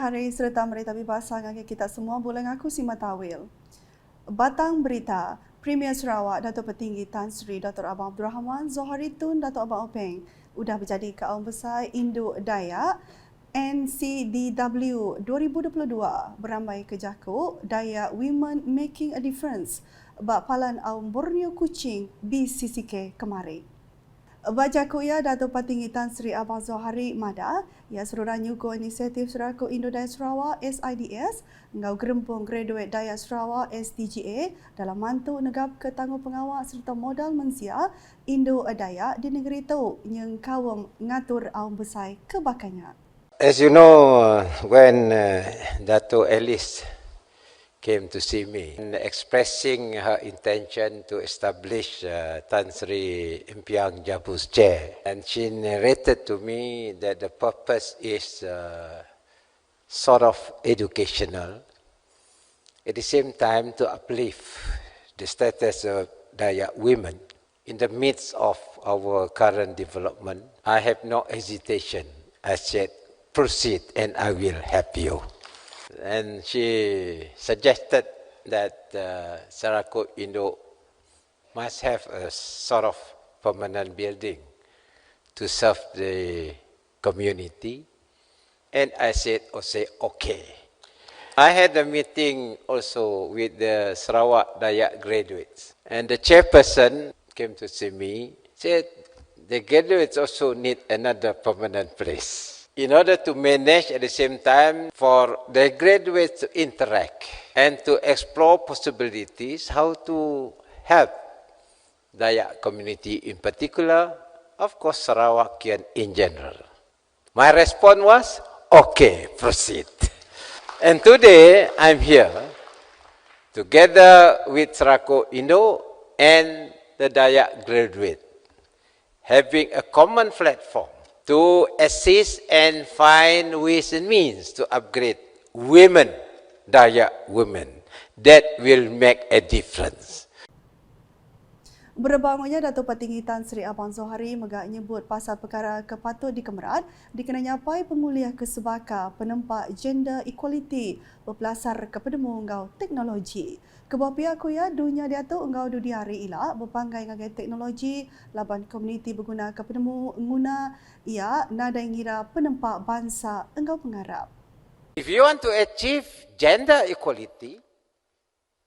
hari serta merita bebasa dengan kita semua boleh ngaku si Matawil. Batang berita, Premier Sarawak Datuk Petinggi Tan Sri Dr. Abang Abdul Rahman Zohari Tun Datuk Abang Openg sudah berjadi Kaum Besar Indo-Dayak NCDW 2022 beramai ke Jakuk Dayak Women Making a Difference Bakpalan Aum Borneo Kuching BCCK kemarin. Bajaku ya Datuk Petinggi Tan Sri Abang Zohari Mada, ia seluruh nyugo inisiatif Seraku Indo-Dayak Sarawak SIDS, ngau gerempung graduate Dayak Sarawak SDGA dalam mantu negap ke tanggung pengawal serta modal mensia Indo-Dayak di negeri itu yang kawam ngatur aum besar kebakanya. As you know, when Dato Alice came to see me, expressing her intention to establish Tan Sri Impiang Jabu's chair. And she narrated to me that the purpose is sort of educational, at the same time to uplift the status of Dayak women. In the midst of our current development, I have no hesitation. I said, proceed and I will help you. And she suggested that Sarawak Indo must have a sort of permanent building to serve the community. And I said, okay. I had a meeting also with the Sarawak Dayak graduates. And the chairperson came to see me, said, the graduates also need another permanent place. In order to manage at the same time for the graduates to interact and to explore possibilities how to help Dayak community in particular, of course Sarawakian in general. My response was, okay, proceed. And today I'm here together with Sarawak Indo and the Dayak graduate, having a common platform to assist and find ways and means to upgrade women, Dayak women, that will make a difference. Berbangunnya Datuk Petinggi Tan Sri Abang Zohari megak nyebut pasal perkara kepatut dikemerat dikena nyapai penguliah kesebaka penempat gender equality berpelasar kepada mengau teknologi. Kebuah pihak kuya dunia dia tu engau du diari ila berpanggai dengan teknologi laban komuniti berguna kepada menguna ia nada ngira penempat bangsa engau pengarap. If you want to achieve gender equality,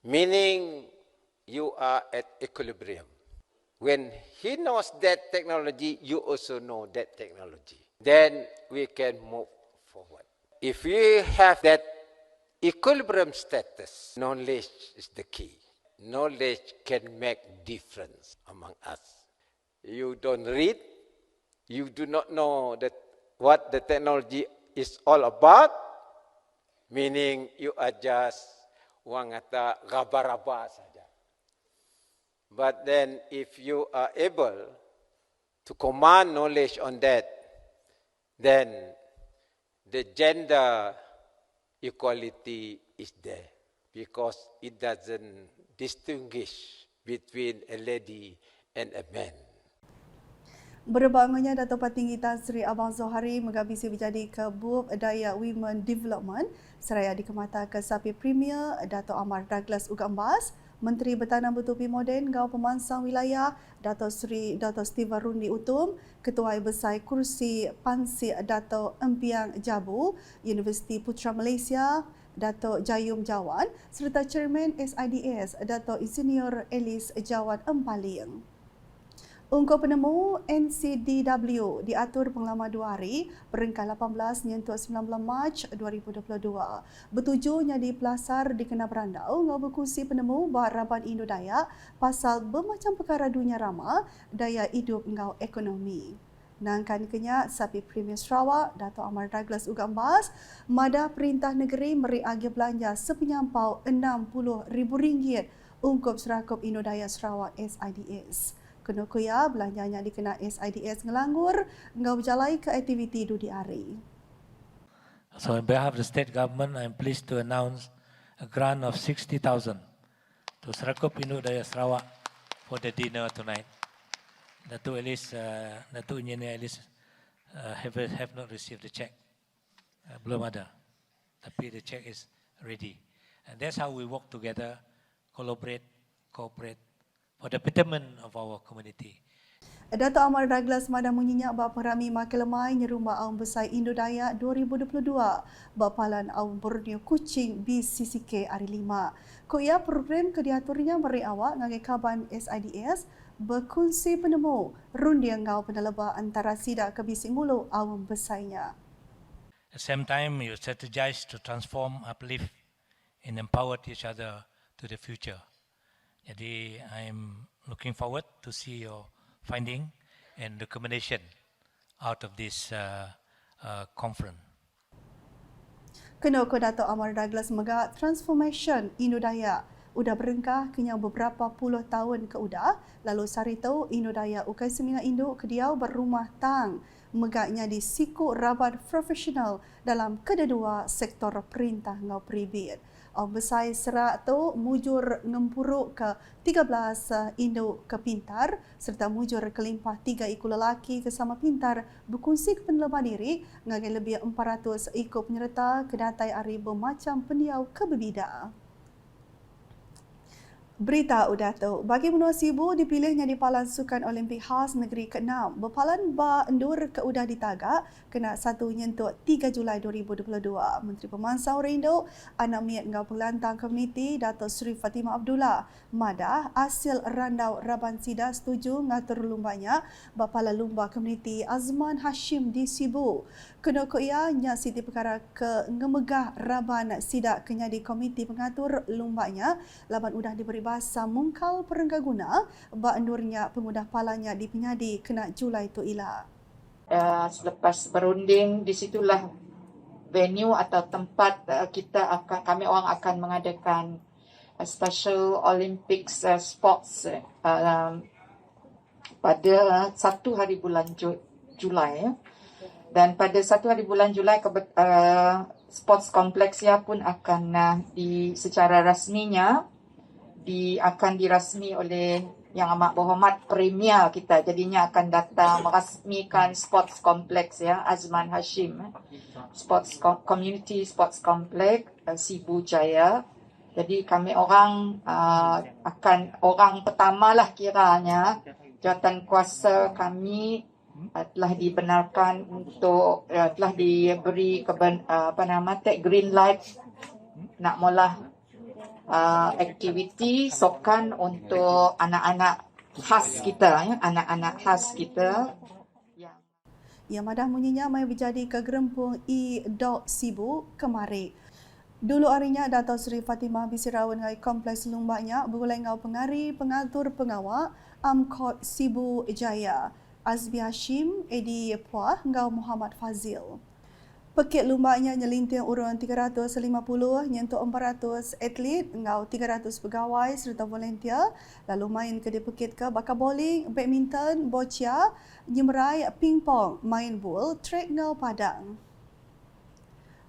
meaning you are at equilibrium. When he knows that technology, you also know that technology. Then we can move forward. If we have that equilibrium status, knowledge is the key. Knowledge can make difference among us. You don't read, you do not know that what the technology is all about, meaning you are just orang kata raba-raba saja. But then if you are able to command knowledge on that, then the gender equality is there because it doesn't distinguish between a lady and a man. Berbangunnya Datuk Petinggi Tan Sri Abang Zohari megabisi berjadi ke Bup Dayak Women Development seraya dikemata ke Sapi Premier Datuk Amar Douglas Ugambas, Menteri Bertanam Bertupi Moden Gau Pemansang Wilayah Datuk Sri Dr. Steven Rundi Utum, Ketua Besar Kursi Pansir Datuk Impiang Jabu, Universiti Putra Malaysia Datuk Jayum Jawan serta Chairman SIDS Datuk Insinyur Alice Jawan Empaling. Ungkup penemu NCDW diatur pengalaman 2 hari perengkah 18 nyentuh 19 Mac 2022. Bertuju nyadi pelasar dikena berandau ngau berkusi penemu Baraban Indo-Dayak pasal bermacam perkara dunia rama daya hidup ngau ekonomi. Nangkan kenyak Sapi Premier Sarawak Datuk Amar Douglas Ugambas mada perintah negeri meri agi belanja sepenyampau RM60,000 ungkup Serakup Indo-Dayak Sarawak SIDS. Kena kuya belanjanya dikena SIDS ngelanggur ngau berjalai ke aktiviti du diari. So on behalf of the state government, I am pleased to announce a grant of 60,000 to Serakup Indo-Dayak Sarawak for the dinner tonight. Datuk Engineer Alice have not received the check. Belum ada. tapi the check is ready. And that's how we work together, collaborate, cooperate for the betterment of our community. Dato' Amar Douglas madah menyenyak bab perami makin lemai nyerumba Aum Besar Indo-Dayak 2022 bapalan Aum Borneo Kuching BCCK hari 5. Ko ia program kediaturnya meri awak ngagai kaban SIDS berkongsi penemu rundiang ngau pendeleba antara sidak ke bising mulu Aum Besarnya. At the same time, you strategize to transform, uplift, and empower each other to the future. Jadi, I'm looking forward to see your finding and recommendation out of this conference. Kena ko Dato' Amar Douglas megak transformation Indo-Dayak udah berengkah kenyang beberapa puluh tahun ke udah, lalu sari tu Indo-Dayak ukai semingat induk kediau berumah tang megaknya di siku rabat profesional dalam kedua sektor perintah ngau peribit. Aum Besar serak tu mujur ngempuruk ke 13 induk ke pintar serta mujur kelimpah 3 ikut lelaki ke sama pintar berkongsi ke penelaba diri ngagai lebih 400 ikut penyerta kedatai ari bermacam pendiau ke berbida. Berita udah tu, bagi menua Sibu dipilihnya di Palan Sukan Olimpik Khas Negeri ke-6. Berpalan ba endur ke udah ditagak kena 1 nyentuk 3 Julai 2022. Menteri Pemansang Orang Indo, anak miat ngau pelantang komuniti Dato' Sri Fatimah Abdullah madah hasil randau Raban Sida setuju ngatur lumbanya Bapalan Lumba Komuniti Azman Hashim di Sibu. Kena ko ia nya siti perkara ke ngemegah Raban Sida kenya di komiti pengatur lumbanya laban udah diberi bahasa mungkal perenggaguna ba endurnya pengudah palanya di penyadi kena Julai tu ila. Selepas berunding, di situlah venue atau tempat kami orang akan mengadakan Special Olympics Sports pada 1 hari bulan Julai. Dan pada 1 hari bulan Julai sports kompleksnya pun akan secara rasminya akan dirasmi oleh Yang Amat Berhormat Premier kita. Jadinya akan datang merasmikan sports kompleks Azman Hashim Community Sports Complex Sibu Jaya. Jadi kami orang akan orang pertamalah kiranya jawatan kuasa kami telah dibenarkan untuk telah diberi green light nak mula aktiviti sokan untuk anak-anak khas kita anak-anak khas kita Yang madah munyinya mai berjadi ke Gerempung Dok Sibu kemari. Dulu harinya Dato' Sri Fatimah Bisirawan ngai kompleks lumbanya bergulai ngau pengari pengatur pengawak Amkot Sibu Jaya. Azbi Hashim, Edi Puah, ngau Muhammad Fazil. Pekit lumbanya nyelinting urun 350 nyentuh 400 atlet, ngau 300 pegawai serta volunteer, lalu main ke pekit ke bakar bowling, badminton, boccia, nyemerai, pingpong, main bul, trek ngau padang.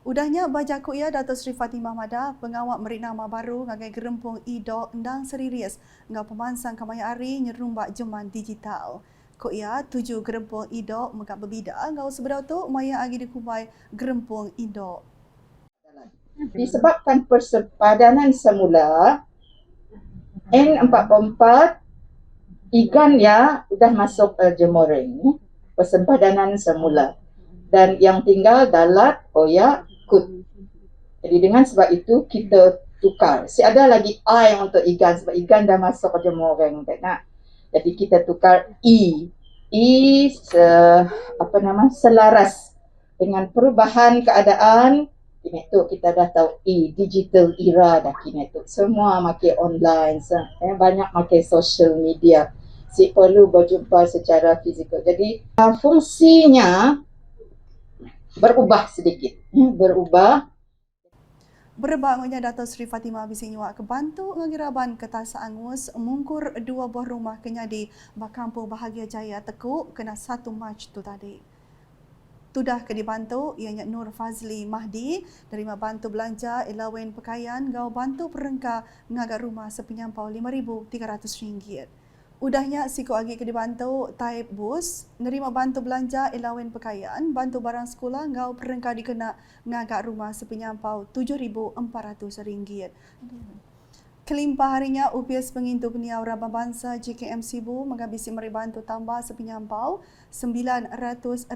Udahnya bajaku ia Dato' Sri Fatimah Madah, pengawak merinama baru ngagai Gerempung Idok Endang Seriris, ngau pemansang kamaya ari nyerumbak jeman digital. Ko ia 7 Gerempung Idok megak berbida ngau seberau tu maya agi dikubai Gerempung Idok. Disebabkan persepadanan semula N44 ikan sudah masuk jemoring persepadanan semula dan yang tinggal dalat oyak kut. Jadi dengan sebab itu kita tukar. Ada lagi I untuk ikan sebab ikan dah masuk jemoring tak nak. Jadi kita tukar selaras dengan perubahan keadaan. Kini tu kita dah tahu digital era dah kini tu. Semua makai online, banyak makai social media. Si perlu berjumpa secara fizikal. Jadi fungsinya berubah sedikit, berubah. Berbangunnya Dato' Sri Fatimah bising nyuak kebantu ngiraban ketas angus mungkur 2 buah rumah kenya di Bakampung Bahagia Jaya Tekuk kena 1 Mac tu tadi. Tudah ke dibantu ianya Nur Fazli Mahdi terima bantu belanja elawen pakaian gau bantu perengka ngagak rumah sepinyampau RM5,300. Udahnya siko agi ke dibantu type bus, nerima bantu belanja elawen pakaian, bantu barang sekolah ngau perengka dikena ngagak rumah sepinyampau RM7,400. Kelimpah harinya UPS pengintu peniau Rabah Bangsa JKM Sibu menghabisi meri bantu tambah sepinyampau RM900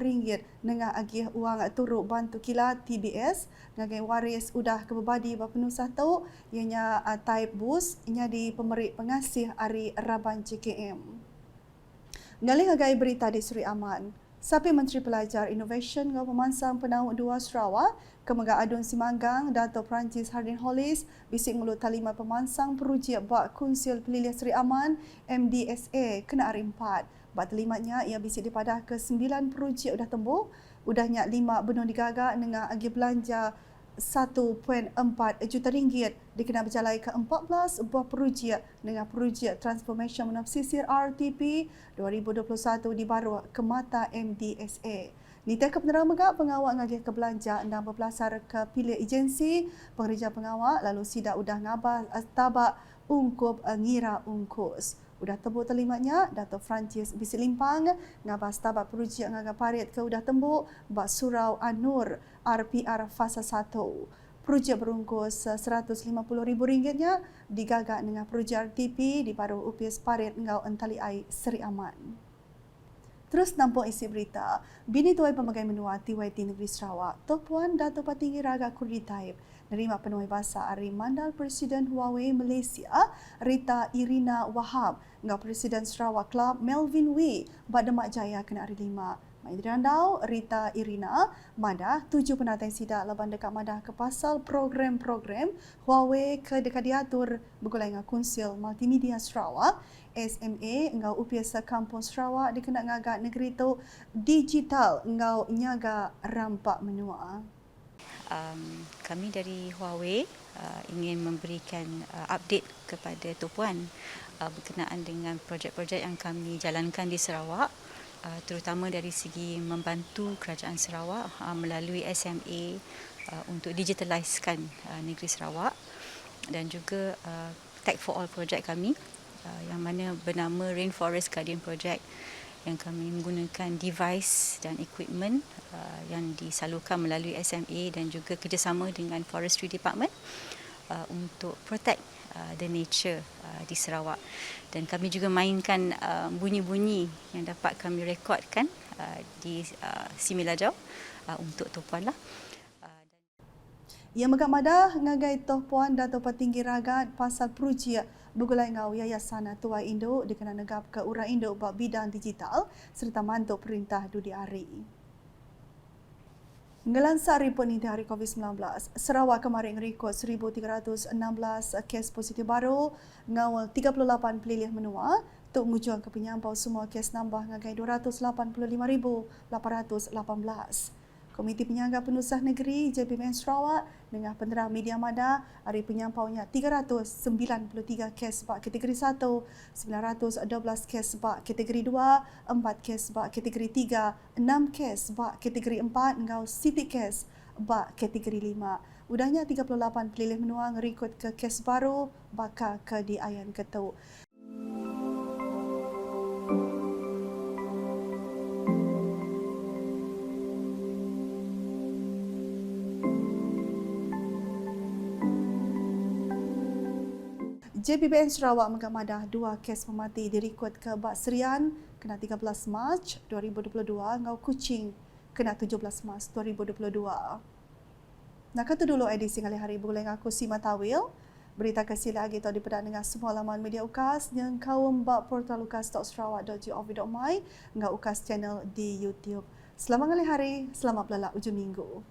dengan agih wang turuk bantu kilat TBS ngagai waris udah kebabadi berpenuh satu ianya type bus ianya di pemeri pengasih hari Raban JKM. Ngalih ngagai berita di Seri Aman. Sapi Menteri Pelajar Innovation ngau pemansang penau 2 Sarawak Kemega Adun Simanggang Dato' Perancis Hardin Hollis bisik mulut talimat pemansang peruji bak Kunsil Pelilih Seri Aman MDSA kena hari 4. Bak telimatnya ia bisik dipadah ke 9 peruji udah tembuk, udahnya 5 benung digagak dengan agi belanja RM1.4 juta dikena berjalai ke 14 buah peruji dengan peruji Transformation Menafsisir RTP 2021 dibaru ke mata MDSA. Nita ke penerang megak pengawal ngagih ke belanja dan berpelasar ke pilih agensi pengerja pengawal lalu sidak udah ngabas tabak ungkup ngira ungkus. Udah tembuk terlimatnya, Dato' Francis Bisi Limpang ngabas tabak peruji ngagak parit ke udah tembuk bak Surau Anur RPR Fasa 1. Peruji berungkus RM150,000 digagak dengan peruji RTP di paruh UPS parit ngau entali ai Seri Aman. Terus nampak isi berita, bini tuai pemagai menua TYT Negeri Sarawak, Tok Puan Dato' Patinggi Raga Kurdi Taib, nerima penuai bahasa Hari Mandal Presiden Huawei Malaysia, Rita Irina Wahab, ngau Presiden Sarawak Club Melvin Wee, Bademak Jaya kena hari 5. Maidrandau, Rita Irina, madah 7 penatai sidak laban dekat madah ke pasal program-program Huawei ke dekat diatur bergulai dengan Kunsil Multimedia Sarawak, SMA ngau UPS Kampung Sarawak dikena ngagak negeri tu digital ngau nyaga rampak menua. Kami dari Huawei ingin memberikan update kepada Tok Puan berkenaan dengan projek-projek yang kami jalankan di Sarawak, terutama dari segi membantu kerajaan Sarawak melalui SMA untuk digitaliskan negeri Sarawak dan juga Tech for All projek kami yang mana bernama Rainforest Guardian Project yang kami menggunakan device dan equipment yang disalurkan melalui SMA dan juga kerjasama dengan Forestry Department untuk protect the nature di Sarawak. Dan kami juga mainkan bunyi-bunyi yang dapat kami rekodkan di Similajau untuk Tok Puan lah. Ia megak madah ngagai Tok Puan Dato' Patinggi Ragat pasal peruji bergulai ngau Yayasan Tuai Indo dikena negap ke Urang Indo bab bidang digital serta mantuk perintah Dudi Ari. Ngelansar report ni hari COVID-19, Sarawak kemarin rekod 1,316 kes positif baru, ngawal 38 pelilih menua, untuk mengujuang ke penyampau semua kes nambah ngagai 285,818. Komiti Penyangga Penusah Negeri JPMN Sarawak dengan penerang media mada hari penyampaunya 393 kes bak kategori 1, 912 kes bak kategori 2, 4 kes bak kategori 3, 6 kes bak kategori 4 ngau city kes bak kategori 5. Udahnya 38 pelilih menua ngerikut ke kes baru bakal ke di Ayan Ketuk. JPBN Sarawak mengamadah 2 kes pemati dirikut ke Bak Serian kena 13 Mac 2022 ngau Kuching kena 17 Mac 2022. Nak kata dulu edisi kali hari boleh ngaku si Matawil. Berita kasih lagi tau dipedak dengan semua laman media UKAS yang kaum bak portal ukas.sarawak.gov.my ngau UKAS channel di YouTube. Selamat kali hari, selamat belala ujung minggu.